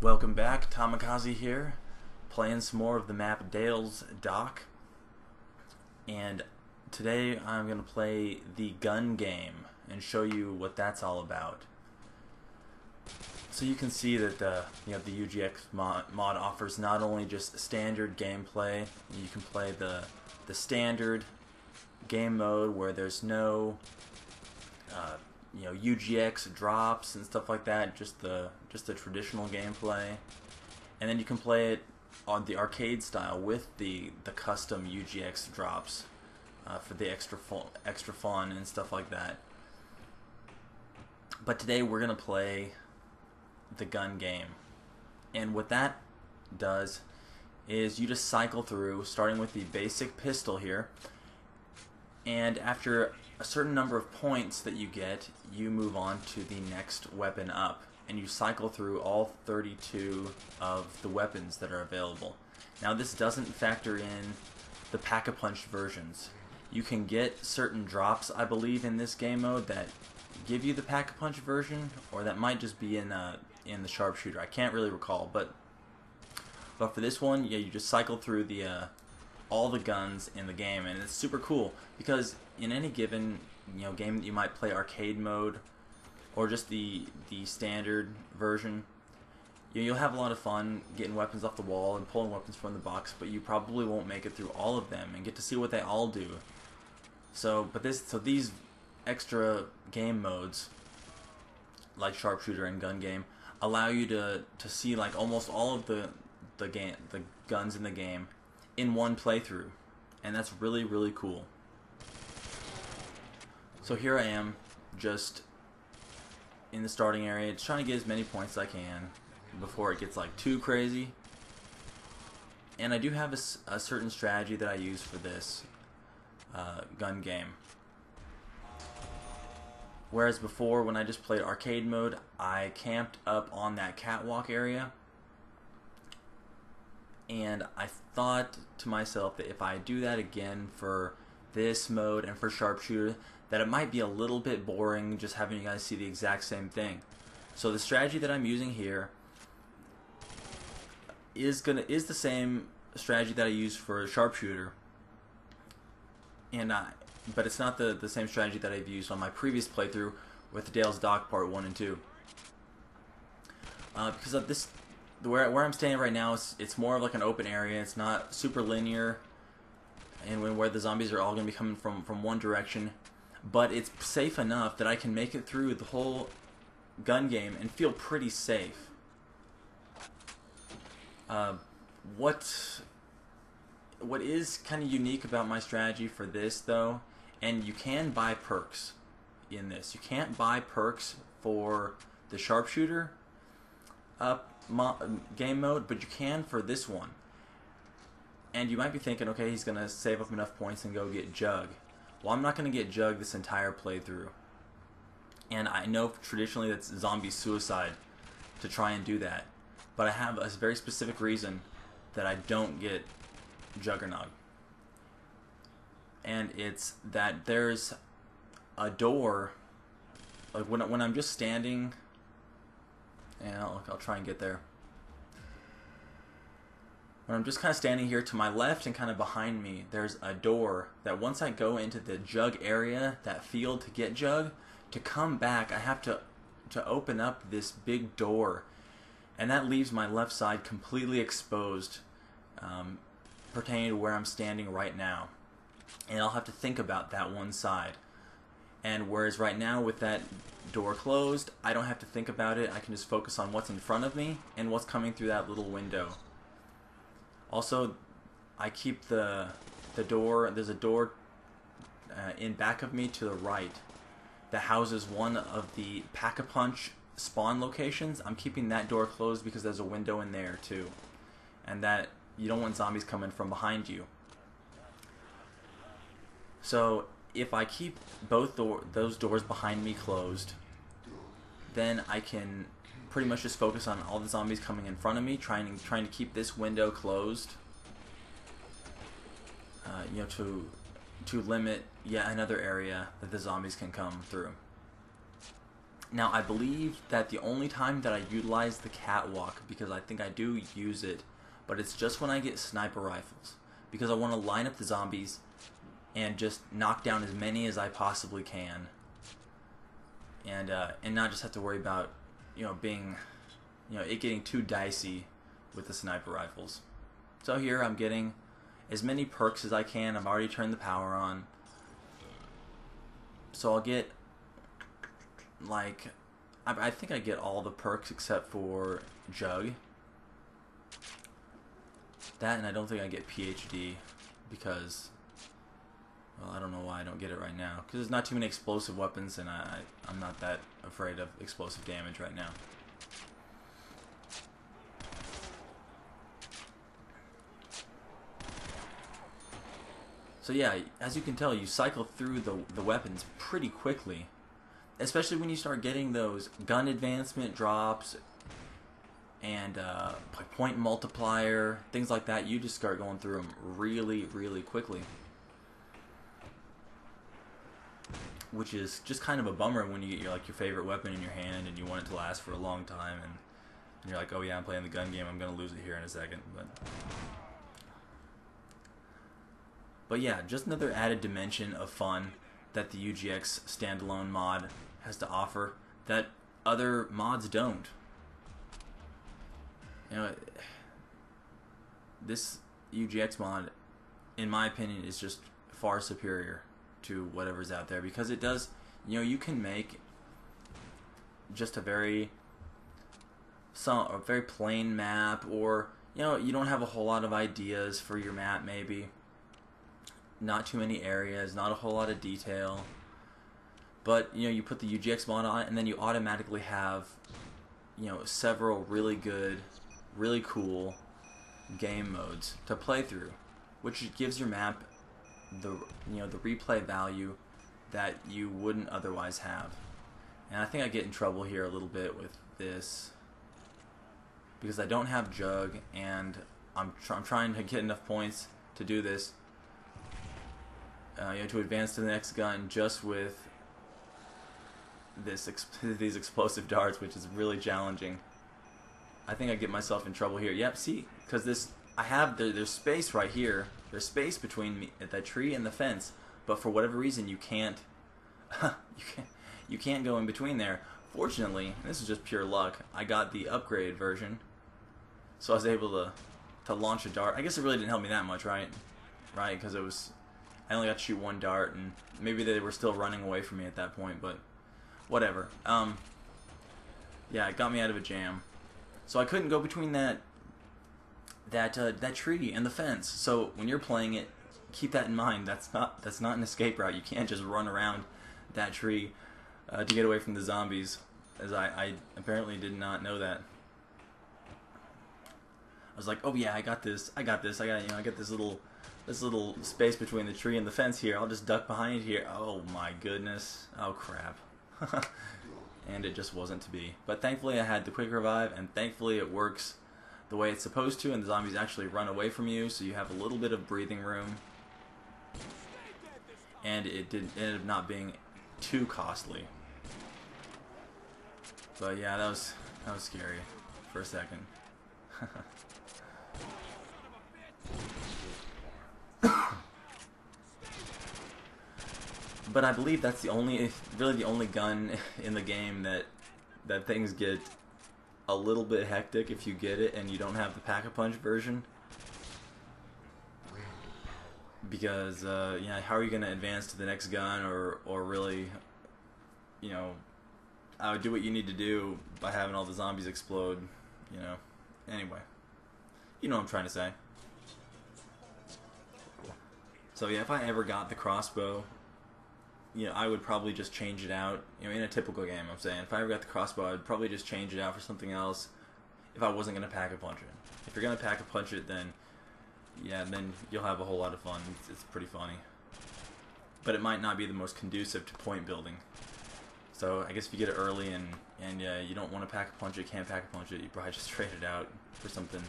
Welcome back, Tamikaze here, playing some more of the map Dale's Dock, and today I'm going to play the gun game and show you what that's all about. So you can see that the UGX mod offers not only just standard gameplay. You can play the standard game mode where there's no UGX drops and stuff like that, just the traditional gameplay, and then you can play it on the arcade style with the custom UGX drops for the extra fun and stuff like that. But today we're gonna play the gun game, and what that does is you just cycle through, starting with the basic pistol here, and after a certain number of points that you get, you move on to the next weapon up, and you cycle through all 32 of the weapons that are available. Now this doesn't factor in the Pack-a-Punch versions. You can get certain drops, I believe, in this game mode that give you the Pack-a-Punch version, or that might just be in the sharpshooter. I can't really recall, but for this one, yeah, you just cycle through the all the guns in the game, and it's super cool because in any given game that you might play arcade mode or just the standard version, you'll have a lot of fun getting weapons off the wall and pulling weapons from the box, but you probably won't make it through all of them and get to see what they all do. So these extra game modes like sharpshooter and gun game allow you to see like almost all of the guns in the game in one playthrough, and that's really cool. So here I am, just in the starting area, just trying to get as many points as I can before it gets like too crazy. And I do have a certain strategy that I use for this gun game. Whereas before, when I just played arcade mode, I camped up on that catwalk area, and I thought to myself that if I do that again for this mode and for sharpshooter, that it might be a little bit boring just having you guys see the exact same thing. So the strategy that I'm using here is the same strategy that I use for sharpshooter, and but it's not the same strategy that I've used on my previous playthrough with Dale's Dock Part 1 and 2. Because of this, where I'm standing right now, it's more of like an open area. It's not super linear, and where the zombies are all going to be coming from one direction, but it's safe enough that I can make it through the whole gun game and feel pretty safe. What is kind of unique about my strategy for this, though, and you can buy perks in this. You can't buy perks for the sharpshooter game mode, but you can for this one. And you might be thinking, okay, he's gonna save up enough points and go get Jug. Well, I'm not gonna get Jug this entire playthrough, and I know traditionally that's zombie suicide to try and do that, but I have a very specific reason that I don't get Juggernog, and it's that there's a door, like when I'm just standing, and I'll try and get there. When I'm just kind of standing here, to my left and kind of behind me, there's a door that once I go into the Jug area, that field to get Jug, to come back I have to open up this big door, and that leaves my left side completely exposed, pertaining to where I'm standing right now, and I'll have to think about that one side. And whereas right now with that door closed, I don't have to think about it. I can just focus on what's in front of me and what's coming through that little window. Also, I keep the door, there's a door in back of me to the right that houses one of the Pack-a-Punch spawn locations. I'm keeping that door closed because there's a window in there too, and that you don't want zombies coming from behind you. So if I keep both those doors behind me closed, then I can pretty much just focus on all the zombies coming in front of me, trying to keep this window closed, to limit yet another area that the zombies can come through. Now, I believe that the only time that I utilize the catwalk, because I think I do use it, but it's just when I get sniper rifles. Because I want to line up the zombies and just knock down as many as I possibly can. And not just have to worry about, being, it getting too dicey with the sniper rifles. So here I'm getting as many perks as I can. I've already turned the power on. So I'll get, like, I think I get all the perks except for Jug. That, and I don't think I get PhD because, well, I don't know why I don't get it right now. Because there's not too many explosive weapons, and I'm not that afraid of explosive damage right now. So yeah, as you can tell, you cycle through the weapons pretty quickly. Especially when you start getting those gun advancement drops and point multiplier, things like that. You just start going through them really, really quickly. Which is just kind of a bummer when you get your favorite weapon in your hand and you want it to last for a long time, and you're like, oh yeah, I'm playing the gun game, I'm going to lose it here in a second. But yeah, just another added dimension of fun that the UGX standalone mod has to offer that other mods don't. This UGX mod, in my opinion, is just far superior to whatever's out there, because it does, you can make just a very plain map, or you don't have a whole lot of ideas for your map, maybe not too many areas, not a whole lot of detail, but you put the UGX mod on it, and then you automatically have several really good, really cool game modes to play through, which gives your map the replay value that you wouldn't otherwise have. And I think I get in trouble here a little bit with this because I don't have Jug, and I'm trying to get enough points to do this, to advance to the next gun just with these explosive darts, which is really challenging. I think I get myself in trouble here. Yep, see, because there's space right here. There's space between me, the tree and the fence, but for whatever reason you can't you can't go in between there. Fortunately, and this is just pure luck, I got the upgrade version, so I was able to launch a dart. I guess it really didn't help me that much, right? Right, because I only got to shoot one dart, and maybe they were still running away from me at that point, but whatever. Yeah, it got me out of a jam. So I couldn't go between that tree and the fence. So when you're playing it, keep that in mind. That's not an escape route. You can't just run around that tree to get away from the zombies, as I apparently did not know that. I was like, oh yeah, I got this. I got this little space between the tree and the fence here. I'll just duck behind here. Oh my goodness. Oh crap. And it just wasn't to be. But thankfully I had the quick revive, and thankfully it works the way it's supposed to, and the zombies actually run away from you, so you have a little bit of breathing room. And it ended up not being too costly. But yeah, that was scary for a second. But I believe that's really the only gun in the game that things get a little bit hectic if you get it and you don't have the Pack-a-Punch version. Because yeah, how are you going to advance to the next gun, or really, do what you need to do by having all the zombies explode, Anyway, you know what I'm trying to say. So yeah, if I ever got the crossbow, I would probably just change it out. In a typical game, I'm saying, if I ever got the crossbow, I'd probably just change it out for something else if I wasn't going to Pack-a-Punch it. If you're going to Pack-a-Punch it, then yeah, then you'll have a whole lot of fun. It's pretty funny. But it might not be the most conducive to point building. So I guess if you get it early and you don't want to Pack-a-Punch it, can't Pack-a-Punch it, you probably just trade it out for something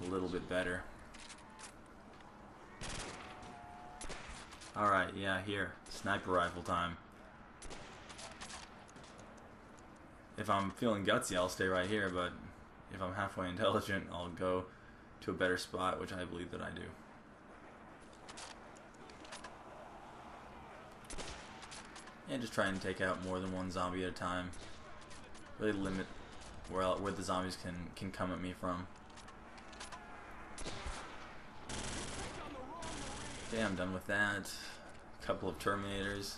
a little bit better. Alright, yeah, here. Sniper rifle time. If I'm feeling gutsy, I'll stay right here, but if I'm halfway intelligent, I'll go to a better spot, which I believe that I do. And just try and take out more than one zombie at a time. Really limit where the zombies can come at me from. Okay, I'm done with that. A couple of Terminators.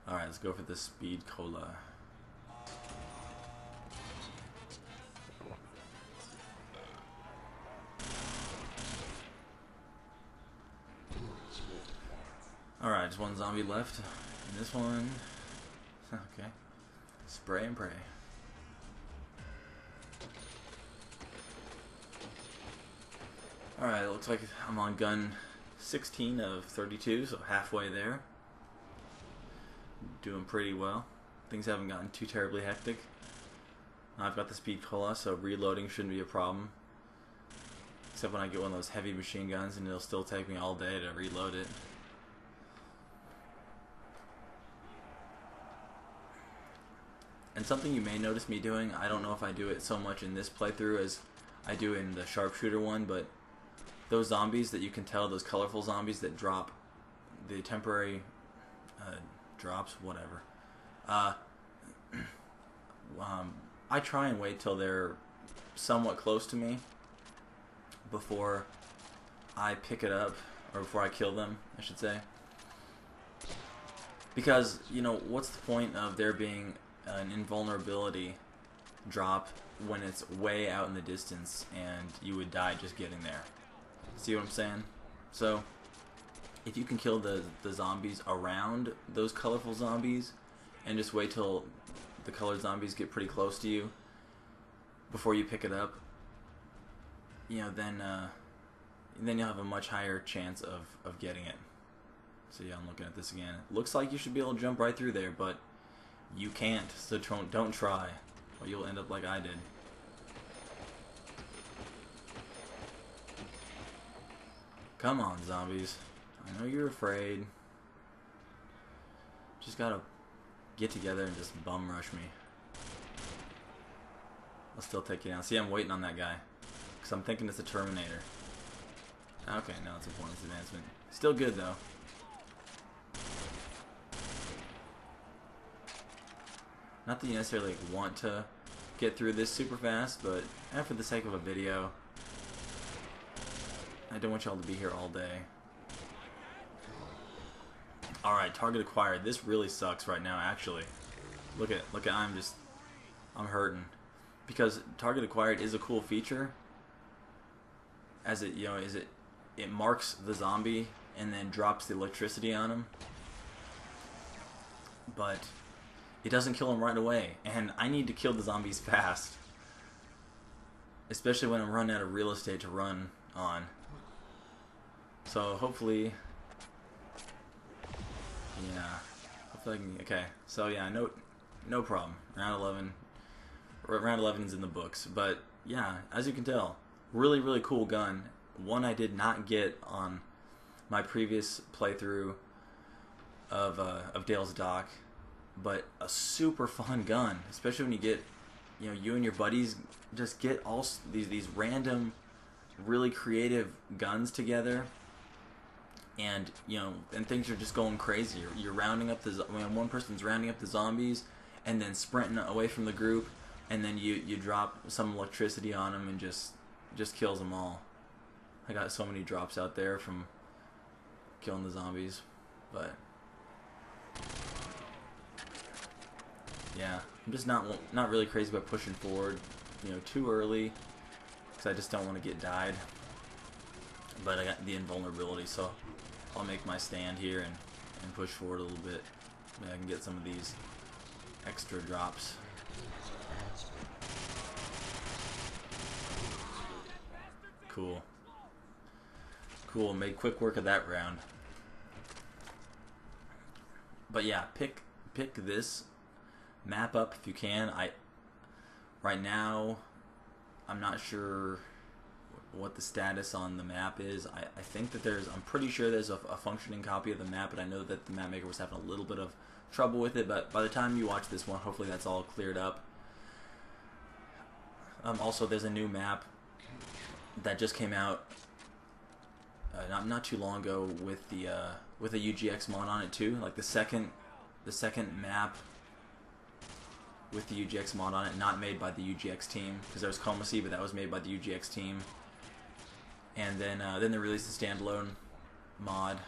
Alright, let's go for the Speed Cola. Alright, just one zombie left. And this one... Okay. Spray and pray. Alright, it looks like I'm on gun 16 of 32, so halfway there. Doing pretty well. Things haven't gotten too terribly hectic. I've got the Speed Cola, so reloading shouldn't be a problem. Except when I get one of those heavy machine guns, and it'll still take me all day to reload it. And something you may notice me doing, I don't know if I do it so much in this playthrough as I do in the sharpshooter one, but those zombies that you can tell, those colorful zombies that drop the temporary drops, whatever. I try and wait till they're somewhat close to me before I pick it up, or before I kill them, I should say. Because, you know, what's the point of there being an invulnerability drop when it's way out in the distance and you would die just getting there? See what I'm saying? So, if you can kill the zombies around those colorful zombies and just wait till the colored zombies get pretty close to you before you pick it up, you know, then you'll have a much higher chance of getting it. So yeah, I'm looking at this again. It looks like you should be able to jump right through there, but you can't, so don't try, or you'll end up like I did. Come on, zombies. I know you're afraid. Just gotta get together and just bum rush me. I'll still take you down. See, I'm waiting on that guy, because I'm thinking it's a Terminator. Okay, no, it's a pointless advancement. Still good, though. Not that you necessarily want to get through this super fast, but for the sake of a video, I don't want y'all to be here all day. Alright, target acquired. This really sucks right now, actually. Look at I'm hurting. Because target acquired is a cool feature. As it, you know, it marks the zombie and then drops the electricity on him. But it doesn't kill him right away, and I need to kill the zombies fast. Especially when I'm running out of real estate to run on. So hopefully, yeah, hopefully I can, okay, so yeah, no problem. Round 11 is in the books, but yeah, as you can tell, really cool gun. One I did not get on my previous playthrough of Dale's Dock, but a super fun gun, especially when you get, you know, you and your buddies just get all these random, really creative guns together, and you know, and things are just going crazy. You're rounding up one person's rounding up the zombies, and then sprinting away from the group, and then you drop some electricity on them and just kills them all. I got so many drops out there from killing the zombies, but yeah, I'm just not really crazy about pushing forward, you know, too early, because I just don't want to get died. But I got the invulnerability, so I'll make my stand here and push forward a little bit. Maybe I can get some of these extra drops. Cool. Cool, made quick work of that round. But yeah, pick this map up if you can. Right now, I'm not sure what the status on the map is. I think that I'm pretty sure there's a functioning copy of the map, but I know that the map maker was having a little bit of trouble with it, but by the time you watch this one, hopefully that's all cleared up. Also, there's a new map that just came out not too long ago with a UGX mod on it too. Like the second map with the UGX mod on it, not made by the UGX team, because there was Comacy, but that was made by the UGX team. And then they released the standalone mod,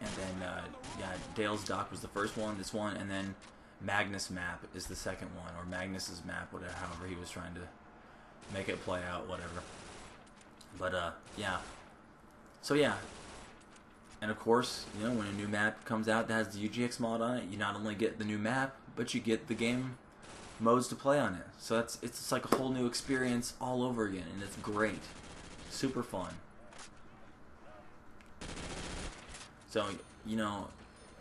and then yeah, Dale's Dock was the first one, this one, and then Magnus map is the second one, or Magnus's map, whatever, however he was trying to make it play out, whatever. But yeah, so yeah, and of course, you know, when a new map comes out that has the UGX mod on it, you not only get the new map, but you get the game modes to play on it. So it's like a whole new experience all over again, and it's great, super fun. So you know,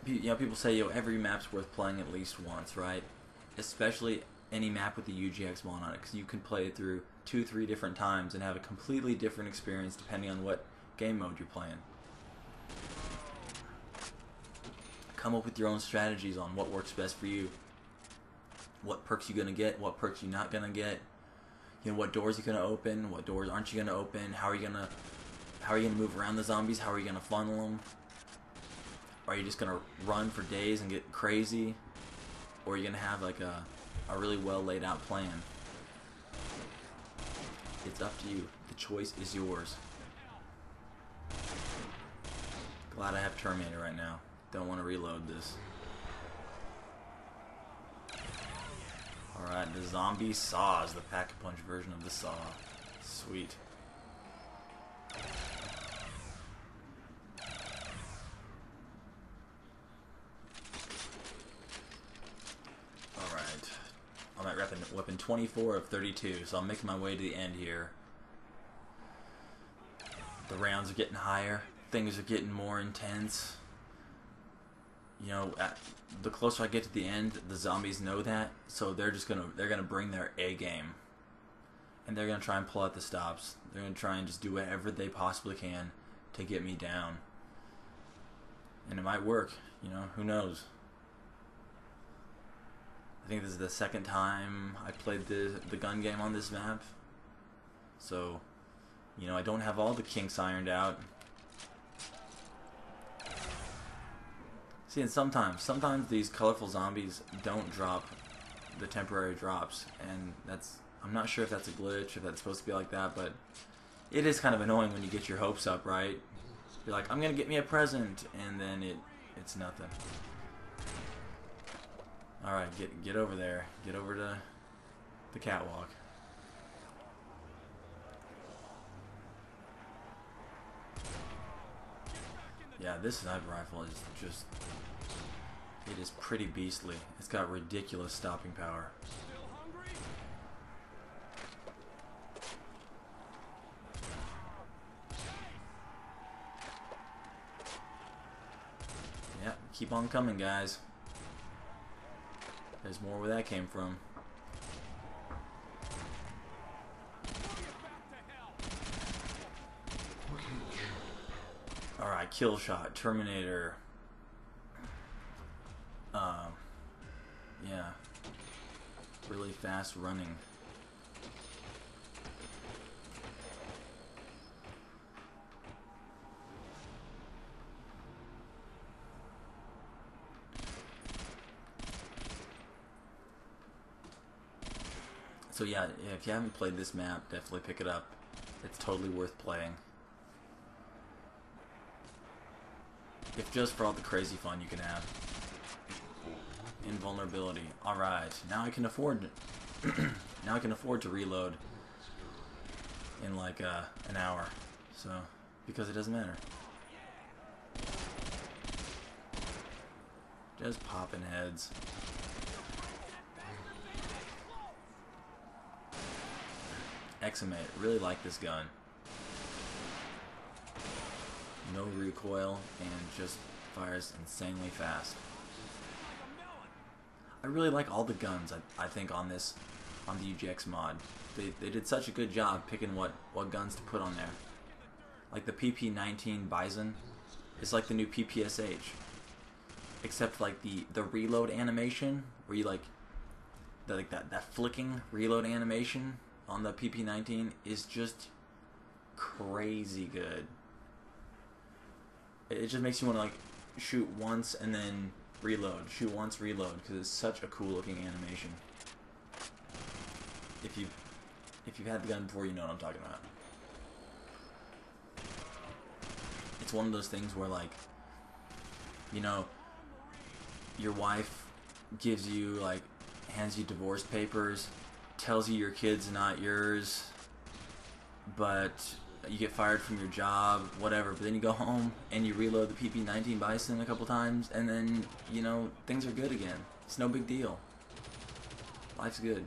people say, yo, every map's worth playing at least once, right? Especially any map with the UGX mod on it, because you can play it through 2-3 different times and have a completely different experience depending on what game mode you're playing. Come up with your own strategies on what works best for you. What perks you're gonna get, what perks you're not gonna get. You know, what doors you're gonna open, what doors aren't you gonna open. How are you gonna move around the zombies? How are you gonna funnel them? Are you just gonna run for days and get crazy, or are you gonna have like a really well laid out plan? It's up to you. The choice is yours. Glad I have Terminator right now. Don't want to reload this. Alright, the zombie saw is the pack-a-punch version of the saw. Sweet. Alright. I'm at weapon 24 of 32, so I'm making my way to the end here. The rounds are getting higher. Things are getting more intense. You know, the closer I get to the end, the zombies know that, so they're gonna bring their A game, and they're gonna try and pull out the stops. They're gonna try and just do whatever they possibly can to get me down, and it might work. You know, who knows? I think this is the second time I played the gun game on this map, so you know, I don't have all the kinks ironed out. See, and sometimes these colorful zombies don't drop the temporary drops, and I'm not sure if that's a glitch, if that's supposed to be like that, but it is kind of annoying when you get your hopes up, right? You're like, I'm gonna get me a present, and then it's nothing. Alright, get over there. Get over to the catwalk. Yeah, this sniper rifle is just... it is pretty beastly. It's got ridiculous stopping power. Yeah, keep on coming, guys. There's more where that came from. Alright, kill shot, Terminator. Yeah. Really fast running. So yeah, if you haven't played this map, definitely pick it up. It's totally worth playing. If just for all the crazy fun you can have. Invulnerability. Alright, now I can afford now I can afford to reload in like an hour. So, because it doesn't matter. Just popping heads. Eximate. Really like this gun. No recoil and just fires insanely fast. I really like all the guns I think on this on the UGX mod. They did such a good job picking what guns to put on there. Like the PP-19 Bison is like the new PPSH, except like the reload animation where you like that flicking reload animation on the PP-19 is just crazy good. It just makes you want to like shoot once and then reload, shoot once, reload, because it's such a cool looking animation. If you've had the gun before, you know what I'm talking about. It's one of those things where, like, you know, your wife gives you, like, hands you divorce papers, tells you your kid's not yours, but you get fired from your job, whatever, but then you go home and you reload the PP-19 Bison a couple times, and then, you know, things are good again. It's no big deal. Life's good.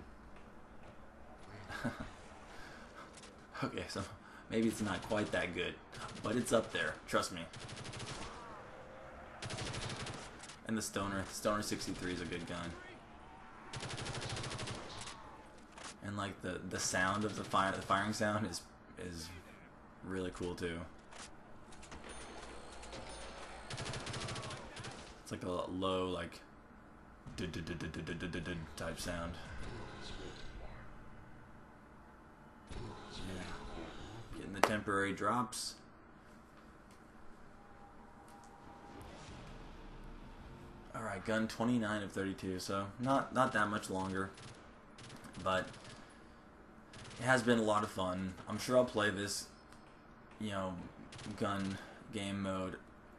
Okay, so maybe it's not quite that good, but it's up there, trust me. And the Stoner 63 is a good gun. And like the sound of the firing sound is really cool too. It's like a low, like type sound. Yeah. Getting the temporary drops. Alright, gun 29 of 32, so not that much longer, but it has been a lot of fun. I'm sure I'll play this, you know, gun game mode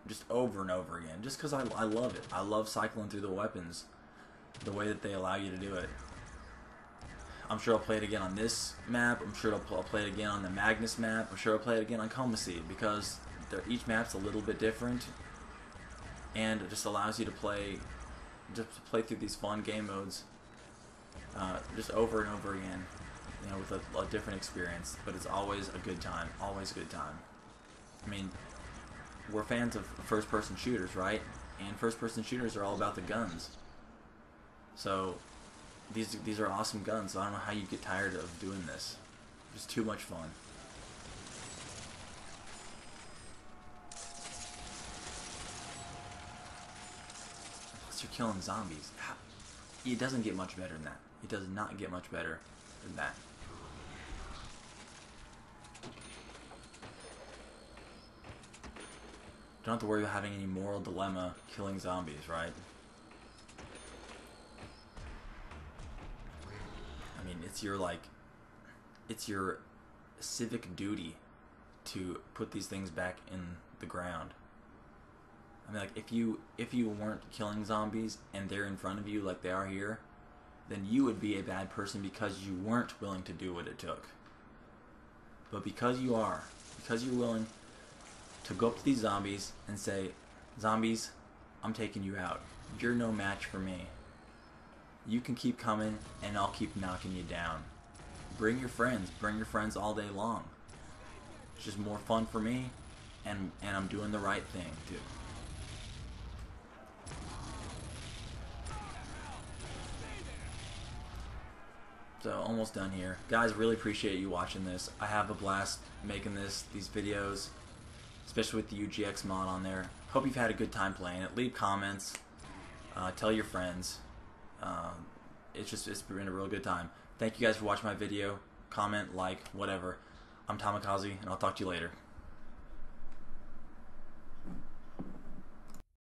just over and over again, just because I love it. I love cycling through the weapons, the way that they allow you to do it. I'm sure I'll play it again on this map. I'm sure I'll play it again on the Magnus map. I'm sure I'll play it again on Coma Seed, because each map's a little bit different, and it just allows you to play through these fun game modes just over and over again, you know, with a different experience. But it's always a good time. Always a good time. I mean, we're fans of first-person shooters, right? And first-person shooters are all about the guns. So these are awesome guns. So I don't know how you get tired of doing this. It's too much fun. Plus you're killing zombies. It doesn't get much better than that. It does not get much better than that. Don't have to worry about having any moral dilemma killing zombies, right? I mean, it's your civic duty to put these things back in the ground. I mean, like, if you weren't killing zombies and they're in front of you like they are here, then you would be a bad person because you weren't willing to do what it took. But because you are, because you're willing to go up to these zombies and say, "Zombies, I'm taking you out. You're no match for me. You can keep coming and I'll keep knocking you down. Bring your friends all day long. It's just more fun for me, and I'm doing the right thing too." So almost done here. Guys, really appreciate you watching this. I have a blast making these videos, especially with the UGX mod on there. Hope you've had a good time playing it. Leave comments. Tell your friends. It's been a real good time. Thank you guys for watching my video. Comment, like, whatever. I'm Tamikaze, and I'll talk to you later.